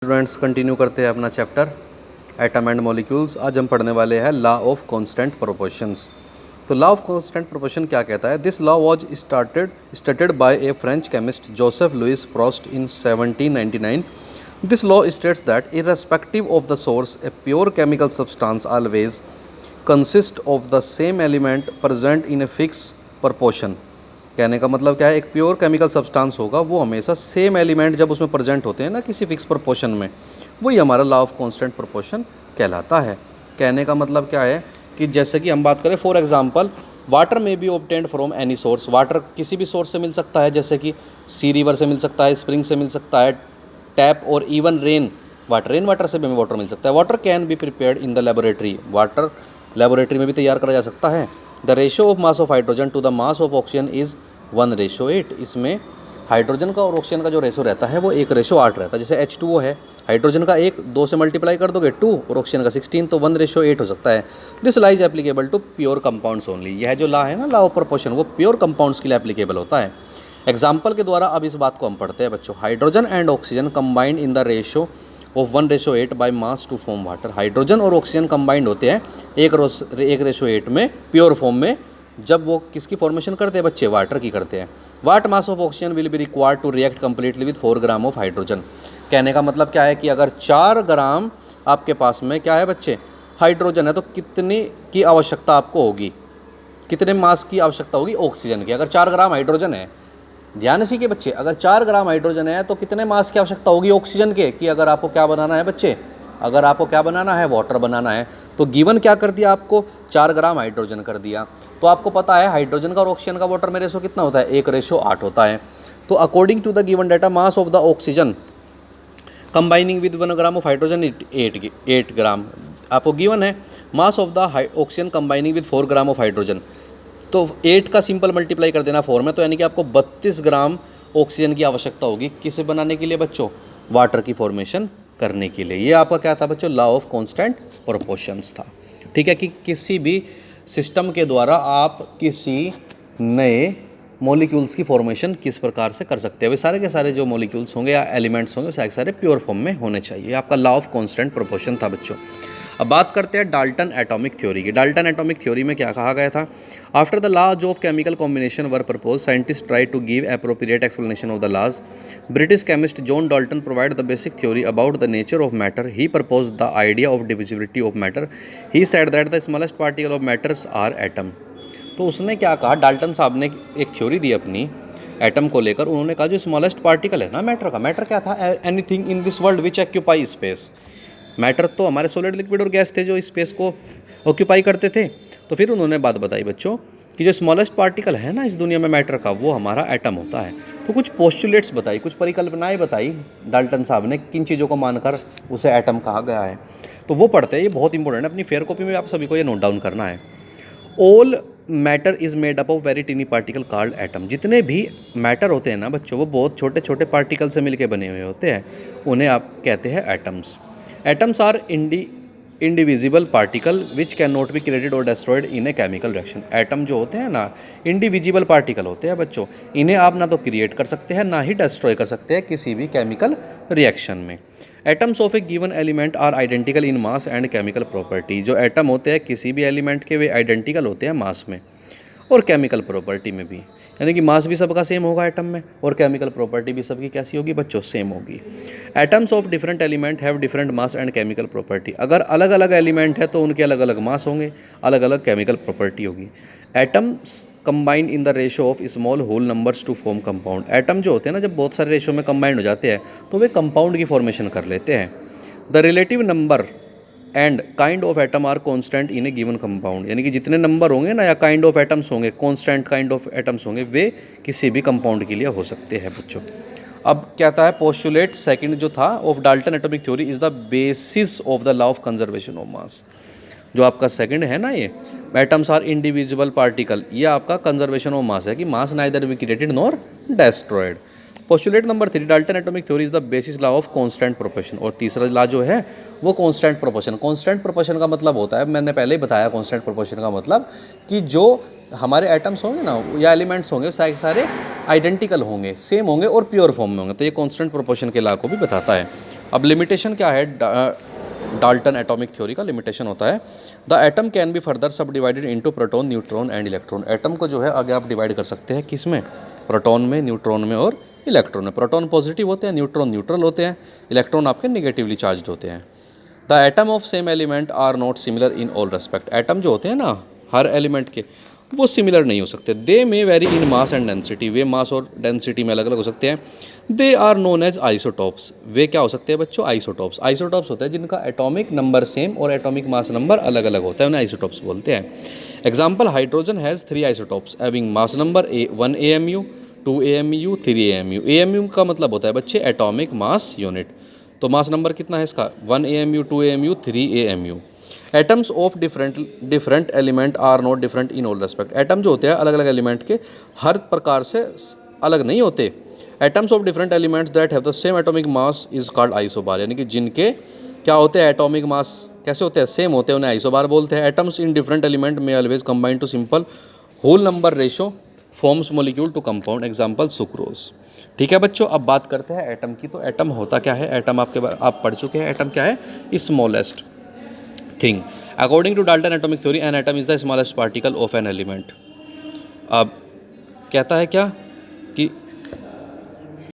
Students continue करते हैं अपना चैप्टर एटम एंड मॉलिक्यूल्स। आज हम पढ़ने वाले हैं लॉ ऑफ कांस्टेंट प्रोपोर्शंस। तो लॉ ऑफ कांस्टेंट प्रोपोर्शन क्या कहता है? This law was started by a French chemist Joseph Louis Proust in 1799। This law states that irrespective of the source a pure chemical substance always consist of the same element present in a fix proportion. कहने का मतलब क्या है? एक pure chemical substance होगा, वो हमेशा same element जब उसमें प्रेजेंट होते हैं ना किसी फिक्स प्रोपोर्शन में, वही हमारा लॉ ऑफ कांस्टेंट प्रोपोर्शन कहलाता है। कहने का मतलब क्या है कि जैसे कि हम बात करें फॉर एग्जांपल वाटर में B obtained from any source. Water किसी भी सोर्स से मिल सकता है, जैसे कि सी रिवर से मिल सकता है, स्प्रिंग से मिल सकता है, टैप और इवन रेन वाटर से भी हमें वाटर मिल सकता है। Water can be prepared in the laboratory. Water laboratory में भी तैयार करा जा सकता है। The ratio of mass of hydrogen to the mass of oxygen is 1:8। इसमें हाइड्रोजन का और ऑक्सीजन का जो रेशो रहता है वो 1:8 रहता है। जैसे H2O है, हाइड्रोजन का 1 2 से मल्टीप्लाई कर दोगे 2 और ऑक्सीजन का 16, तो 1:8 हो सकता है। This law is applicable to pure compounds only. यह जो लॉ है ना, लॉ ऑफ प्रोपोर्शन, वो प्योर कंपाउंड्स के लिए एप्लीकेबल होता है। एग्जाम्पल के द्वारा अब इस बात को हम पढ़ते हैं बच्चों। Hydrogen and oxygen combined in the ratio of 1:8 by mass to form water. Hydrogen और ऑक्सीजन कंबाइंड होते हैं 1:8 में प्योर फॉर्म में। जब वो किसकी फॉर्मेशन करते हैं बच्चे? वाटर की करते हैं। What mass of oxygen will be required to react completely with 4 gram of hydrogen. कहने का मतलब क्या है कि अगर 4 ग्राम आपके पास में क्या है बच्चे? हाइड्रोजन है, तो कितनी की आवश्यकता आपको होगी? कितने मास की आवश्यकता होगी ऑक्सीजन की? अगर 4 ग्राम हाइड्रोजन है, ध्यान से कि बच्चे, अगर 4 ग्राम हाइड्रोजन है तो कितने मास की आवश्यकता होगी ऑक्सीजन के? कि अगर आपको क्या बनाना है बच्चे? अगर आपको क्या बनाना है? वाटर बनाना है। तो गिवन क्या कर दिया आपको? 4 ग्राम हाइड्रोजन कर दिया। तो आपको पता है हाइड्रोजन का और ऑक्सीजन का वाटर में रेशो कितना होता है? 1:8 होता है। तो according to the given data mass of the oxygen combining with 1 gram of hydrogen 8 gram. आपको गिवन है mass of the oxygen combining with 4 gram of hydrogen. तो 8 का सिंपल मल्टीप्लाई कर देना 4 में, तो यानी कि आपको 32 ग्राम ऑक्सीजन की आवश्यकता होगी। किसे बनाने के लिए बच्चों? वाटर की फॉर्मेशन करने के लिए। ये आपका क्या था बच्चों? लॉ ऑफ कांस्टेंट प्रोपोर्शंस था। ठीक है, कि किसी भी सिस्टम के द्वारा आप किसी नए मॉलिक्यूल्स की फॉर्मेशन किस प्रकार से कर सकते हैं। वे सारे के सारे जो मॉलिक्यूल्स होंगे या एलिमेंट्स होंगे सारे के सारे प्योर फॉर्म में होने चाहिए। आपका लॉ ऑफ कांस्टेंट प्रोपोर्शन था बच्चों। अब बात करते हैं डाल्टन एटॉमिक थ्योरी की। डाल्टन एटॉमिक थ्योरी में क्या कहा गया था? After the laws of chemical combination were propose, scientist try to give appropriate explanation of the laws. British chemist John Dalton provide the basic theory about the nature of matter. He propose the idea of divisibility of matter. He said that the smallest particle of matters are atom. तो उसने क्या कहा? Dalton साहब ने एक theory दी अपनी atom को लेकर। उन्होंने कहा जो स्मॉलेस्ट पार्टिकल है ना मैटर का, मैटर क्या था? Anything in this world which occupy space. Matter तो हमारे सॉलिड, लिक्विड और गैस थे जो स्पेस को ऑक्यूपाई करते थे। तो फिर उन्होंने बात बताई बच्चों कि जो स्मॉलेस्ट पार्टिकल है ना इस दुनिया में मैटर का, वो हमारा एटम होता है। तो कुछ पोस्टुलेट्स बताई, कुछ परिकल्पनाएं बताई डाल्टन साहब ने, किन चीज़ों को मानकर उसे एटम कहा गया है। तो वो पढ़ते हैं, ये बहुत इंपॉर्टेंट है। अपनी फेयर कॉपी में आप सभी को ये नोट डाउन करना है। All matter is made up of very tiny particle called atom. जितने भी मैटर होते हैं ना बच्चों, वो बहुत छोटे छोटे पार्टिकल से मिलकर बने हुए होते हैं, उन्हें आप कहते हैं atoms. Atoms are indivisible particle which can not be created और destroyed in a chemical reaction. Atom जो होते हैं ना, इंडिविजिबल पार्टिकल होते हैं बच्चों। इन्हें आप ना तो क्रिएट कर सकते हैं, ना ही डिस्ट्रॉय कर सकते हैं किसी भी केमिकल रिएक्शन में। Atoms of a given element are identical in mass and chemical property. जो एटम होते हैं किसी भी एलिमेंट के, वे आइडेंटिकल होते हैं मास में और केमिकल प्रॉपर्टी में भी। यानी कि मास भी सबका सेम होगा एटम में, और केमिकल प्रॉपर्टी भी सबकी कैसी होगी बच्चों? सेम होगी। Atoms of different element have different mass and chemical property. अगर अलग अलग एलिमेंट है तो उनके अलग अलग मास होंगे, अलग अलग केमिकल प्रॉपर्टी होगी। Atoms combine in the ratio of small whole numbers to form compound. Atom जो होते हैं ना, जब बहुत सारे रेशो में कंबाइंड हो जाते हैं तो वे कंपाउंड की फॉर्मेशन कर लेते हैं। The relative number and kind of atom are constant in a given compound. यानी कि जितने नंबर होंगे ना या काइंड ऑफ एटम्स होंगे, कॉन्स्टेंट काइंड ऑफ एटम्स होंगे, वे किसी भी कंपाउंड के लिए हो सकते हैं बच्चों। अब कहता है पोस्टुलेट सेकंड जो था of Dalton atomic theory is the basis of the law of conservation of mass. जो आपका सेकंड है ना, ये एटम्स आर इंडिविजुअल पार्टिकल, ये आपका कंजर्वेशन ऑफ मास है कि mass neither be created nor destroyed. Postulate number 3 Dalton atomic theory is the basis law of constant proportion. और तीसरा लॉ जो है वो कांस्टेंट प्रोपोर्शन। कांस्टेंट प्रोपोर्शन का मतलब होता है, मैंने पहले ही बताया कांस्टेंट प्रोपोर्शन का मतलब कि जो हमारे एटम्स होंगे ना या एलिमेंट्स होंगे सारे आइडेंटिकल होंगे, सेम होंगे और प्योर फॉर्म में होंगे। तो ये कांस्टेंट प्रोपोर्शन के लॉ को भी बताता है। अब लिमिटेशन क्या है, डाल्टन एटॉमिक थ्योरी का लिमिटेशन होता है, the atom can be further sub divided into proton, neutron and electron. Atom को जो है आगे आप डिवाइड कर सकते हैं किस में, प्रोटॉन में, न्यूट्रॉन में और इलेक्ट्रॉन में। प्रोटॉन पॉजिटिव होते हैं, न्यूट्रॉन न्यूट्रल होते हैं, इलेक्ट्रॉन आपके निगेटिवली चार्ज होते हैं। The atom of same element are not similar in all respect. Atom जो होते हैं ना हर एलिमेंट के, वो सिमिलर नहीं हो सकते। They may vary in mass and density, वे मास और डेंसिटी में अलग अलग हो सकते हैं। They are known as isotopes, वे क्या हो सकते हैं बच्चों, आइसोटॉप्स। आइसोटॉप्स होते हैं जिनका एटॉमिक नंबर सेम और एटॉमिक मास नंबर अलग अलग होता है, उन्हें आइसोटॉप्स बोलते हैं। Example, hydrogen has 3 isotopes having mass number 1 AMU, 2 AMU, 3 AMU। AMU का मतलब होता है बच्चे एटॉमिक मास यूनिट। तो मास नंबर कितना है इसका, 1 AMU, 2 AMU, 3 AMU। Atoms of different element are not different in all respect. Atom जो होते हैं अलग अलग एलिमेंट के हर प्रकार से अलग नहीं होते। Atoms of different elements that have the same atomic mass is called isobar, यानी कि जिनके क्या होते हैं एटॉमिक मास कैसे होते हैं, सेम होते हैं, उन्हें आइसोबार बोलते हैं। एटम्स इन डिफरेंट एलिमेंट में always combine to simple whole number ratio forms molecule to compound, example sucrose. ठीक है बच्चों, अब बात करते हैं एटम की। तो एटम होता क्या है, एटम आप पढ़ चुके हैं। एटम क्या है, smallest thing. According to Dalton atomic theory an atom is the smallest particle of an element. अब कहता है क्या कि